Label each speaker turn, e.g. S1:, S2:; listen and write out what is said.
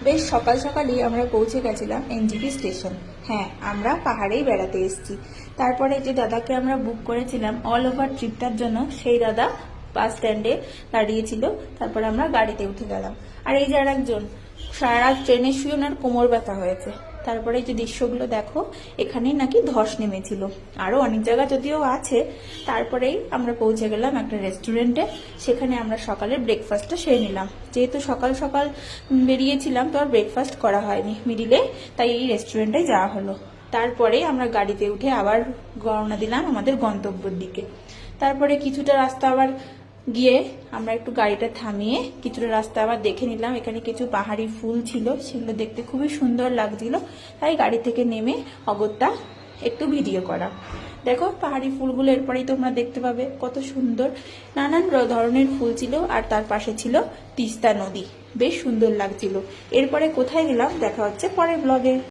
S1: বেশ সকাল সকালই আমরা পৌঁছে গেছিলাম এনজিপি স্টেশন। হ্যাঁ, আমরা পাহাড়েই বেড়াতে এসেছি। তারপরে যে দাদাকে আমরা বুক করেছিলাম অল ওভার ট্রিপটার জন্য, সেই দাদা বাস স্ট্যান্ডে দাঁড়িয়েছিল। তারপরে আমরা গাড়িতে উঠে গেলাম। আর এই যে আর একজন সারা রাত ট্রেনে শুয়ে ওনার কোমর ব্যথা হয়েছে। তারপরে যে দৃশ্যগুলো দেখো, এখানেই নাকি ধস নেমেছিল। আরো অনেক জায়গা যদিও আছে। তারপরেই আমরা পৌঁছে গেলাম একটা রেস্টুরেন্টে। সেখানে আমরা সকালের ব্রেকফাস্টটা সেরে নিলাম। যেহেতু সকাল সকাল বেরিয়েছিলাম, তো আর ব্রেকফাস্ট করা হয়নি মিডিলে, তাই এই রেস্টুরেন্টে যাওয়া হলো। তারপরে আমরা গাড়িতে উঠে আবার রওনা দিলাম আমাদের গন্তব্যের দিকে। তারপরে কিছুটা রাস্তা আবার গিয়ে আমরা একটু গাড়িটা থামিয়ে কিছুটা রাস্তা আবার দেখে নিলাম। এখানে কিছু পাহাড়ি ফুল ছিল, সেগুলো দেখতে খুবই সুন্দর লাগছিল। তাই গাড়ি থেকে নেমে অগত্যা একটু ভিডিও করা। দেখো পাহাড়ি ফুলগুলো এরপরেই তোমরা দেখতে পাবে, কত সুন্দর নানান ধরনের ফুল ছিল। আর তার পাশে ছিল তিস্তা নদী, বেশ সুন্দর লাগছিল। এরপরে কোথায় গেলাম দেখা হচ্ছে পরের ব্লগে।